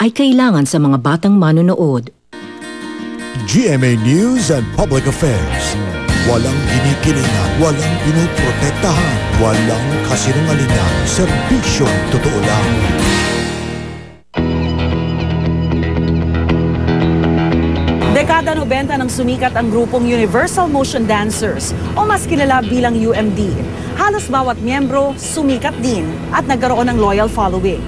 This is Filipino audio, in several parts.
ay kailangan sa mga batang manonood. GMA News and Public Affairs. Walang ginikilingan, walang pinoprotektahan, walang kasinungalingan, serbisyong totoo lang. Dekada 90 nang sumikat ang grupong Universal Motion Dancers o mas kilala bilang UMD. Halos bawat miyembro sumikat din at nagkaroon ng loyal following.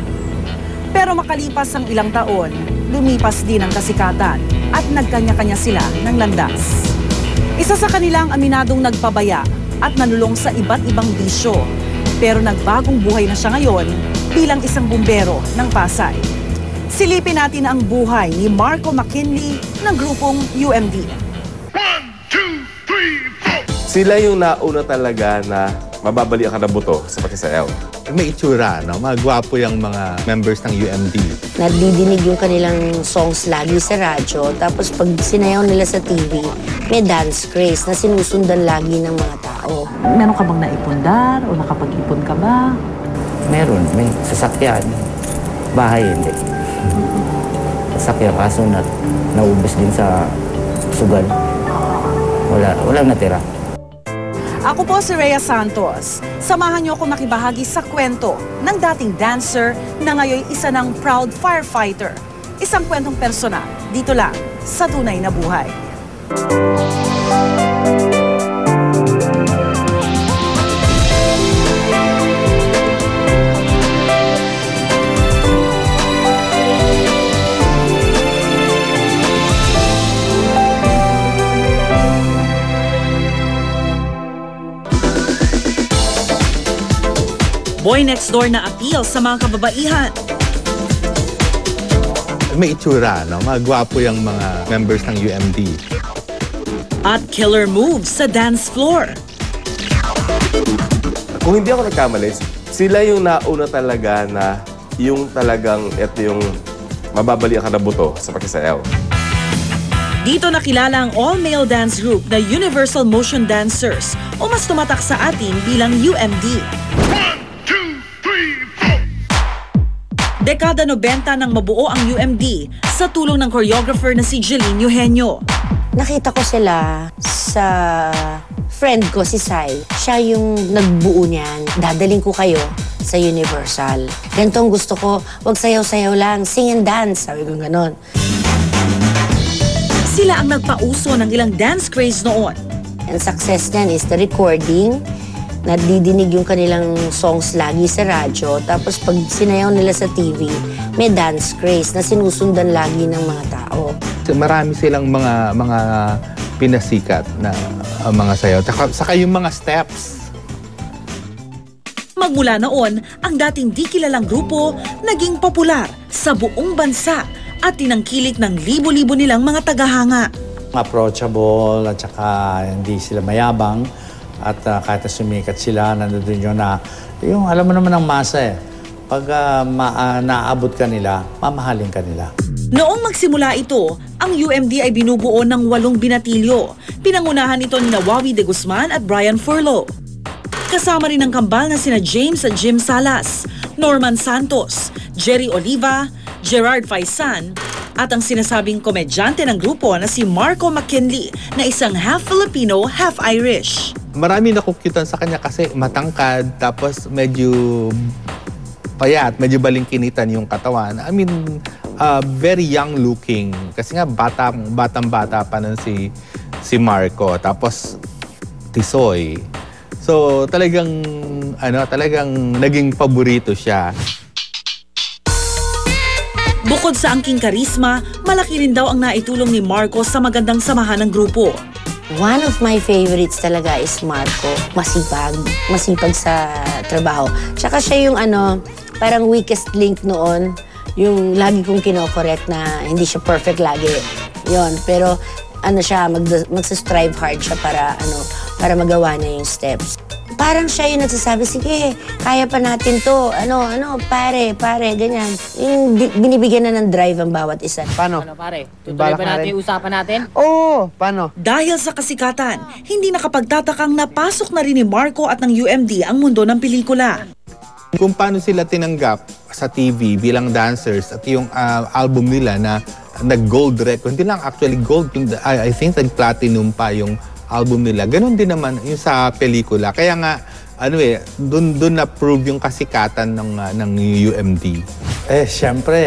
Pero makalipas ang ilang taon, lumipas din ang kasikatan at nagkanya-kanya sila ng landas. Isa sa kanilang aminadong nagpabaya at nanulong sa iba't ibang bisyo. Pero nagbagong buhay na siya ngayon bilang isang bumbero ng Pasay. Silipin natin ang buhay ni Marco McKinley ng grupong UMD. 1, 2, 3, 4. Sila yung nauna talaga na mababali ang buto sa pakisayaw. May itsura, no? Magwapo yung mga members ng UMD. Nadidinig yung kanilang songs lagi sa radyo, tapos pag sinayaw nila sa TV, may dance craze na sinusundan lagi ng mga tao. Meron ka bang naipundar o nakapag-ipon ka ba? Meron, may sasakyan. Bahay hindi. Sasakyan kaso naubos din sa sugal. Walang natira. Ako po si Rhea Santos. Samahan niyo ako makibahagi sa kwento ng dating dancer na ngayon isa ng proud firefighter. Isang kwentong personal, dito lang sa Tunay na Buhay. Boy next door na appeal sa mga kababaihan. May itsura, no? Magwapo yung mga members ng UMD. At killer moves sa dance floor. Kung hindi ako nagkamali, sila yung nauna talaga na yung talagang ito yung mababali ang buto sa pakisayaw. Dito nakilala ang all-male dance group na Universal Motion Dancers o mas tumatak sa atin bilang UMD. Dekada 90 nang mabuo ang UMD sa tulong ng choreographer na si Jeline Eugenio. Nakita ko sila sa friend ko, si Sai. Siya yung nagbuo niyan. Dadaling ko kayo sa Universal. Ganito ang gusto ko, wag sayaw-sayaw lang, sing and dance. Sabi ko ganon. Sila ang nagpauso ng ilang dance craze noon. Ang success niyan is the recording. Nadidinig yung kanilang songs lagi sa radyo, tapos pag sinayaw nila sa TV, may dance craze na sinusundan lagi ng mga tao. Marami silang mga pinasikat na mga sayaw. Saka yung mga steps. Magmula noon, ang dating di kilalang grupo naging popular sa buong bansa at tinangkilik ng libo-libo nilang mga tagahanga. Approachable at saka hindi sila mayabang. At kahit na sumikat sila, nandun yun na, yung alam mo naman ang masa eh. Pag naaabot ka nila, mamahalin ka nila. Noong magsimula ito, ang UMD ay binubuo ng 8 binatilyo. Pinangunahan ito ni Wawi de Guzman at Brian Furlow. Kasama rin ang kambal na sina James at Jim Salas, Norman Santos, Jerry Oliva, Gerard Faisan, at ang sinasabing komedyante ng grupo na si Marco McKinley na isang half Filipino, half Irish. Marami nakukyutan sa kanya kasi matangkad, tapos medyo payat, medyo balingkinitan yung katawan. I mean, very young looking. Kasi nga batang-bata pa nun si Marco. Tapos tisoy. So talagang naging paborito siya. Bukod sa angking karisma, malaki rin daw ang naitulong ni Marco sa magandang samahan ng grupo. One of my favorites talaga is Marco. Masipag sa trabaho. Tsaka siya yung parang weakest link noon. Yung lagi kong kino-correct na hindi siya perfect lagi. Yon, pero siya, magsa-strive hard siya para magawa niya yung steps. Parang siya yung nagsasabi, sige, kaya pa natin to. Pare, ganyan. Yung binibigyan na ng drive ang bawat isa. Paano? Pare? Tutuloy ba natin yung usapan natin? Oo, paano? Dahil sa kasikatan, hindi nakapagtatakang napasok na rin ni Marco at ng UMD ang mundo ng pelikula. Kung paano sila tinanggap sa TV bilang dancers at yung album nila na nag-gold record. Hindi lang actually gold, I think nag-platinum pa yung album nila. Ganon din naman yung sa pelikula. Kaya nga, dun na-prove yung kasikatan ng UMD. Siyempre,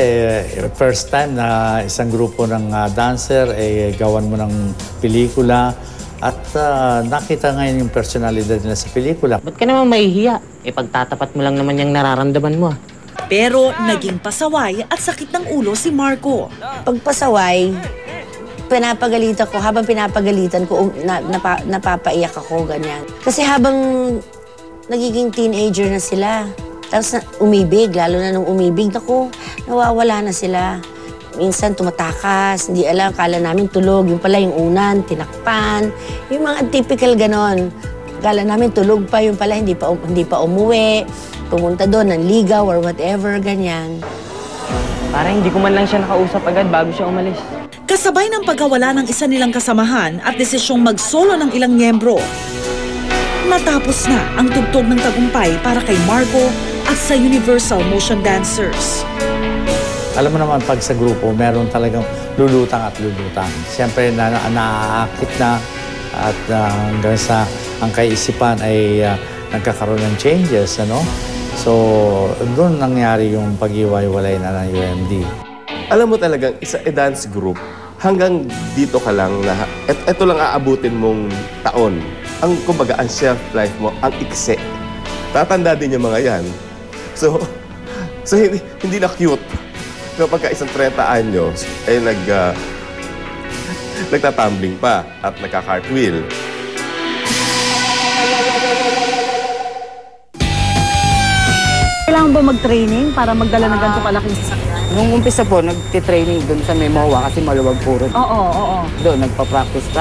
first time na isang grupo ng dancer, gawan mo ng pelikula at nakita ngayon yung personalidad nila sa pelikula. Ba't ka naman mahihiya? Pagtatapat mo lang naman yung nararamdaman mo. Pero naging pasaway at sakit ng ulo si Marco. Pag pasaway, pinapagalitan ko. Habang pinapagalitan ko, napapaiyak ako, ganyan. Kasi habang nagiging teenager na sila, tapos umibig, lalo na nung umibig, naku, nawawala na sila. Minsan tumatakas, hindi alam, kala namin tulog. Yung pala yung unan, tinakpan. Yung mga typical ganon. Kala namin tulog pa, yung pala hindi pa umuwi. Pumunta doon, nanligaw or whatever, ganyan. Parang hindi ko man lang siya nakausap agad bago siya umalis. Kasabay ng pagkawala ng isa nilang kasamahan at desisyong mag-solo ng ilang miyembro, natapos na ang tugtog ng tagumpay para kay Marco at sa Universal Motion Dancers. Alam mo naman, pag sa grupo, meron talagang lulutang at lulutang. Siyempre, naaakit na at hanggang sa ang kaisipan ay nagkakaroon ng changes, ano? So, doon nangyari yung pag-iwalay na ng UMD. Alam mo talagang isa dance group, hanggang dito ka lang na, eto lang aabutin mong taon. Ang kumbaga, ang shelf life mo, ang ikse. Tatanda din yung mga yan. So hindi na cute. Kapag isang 30 anyos, ay nagtatumbling pa at nagka-cartwheel. Kailangan ba mag-training para magdala ng ganito kalaking sasakyan? Nung umpisa po, nagtitraining doon sa Memoa kasi maluwag puro. Oo. Doon, nagpa-practice.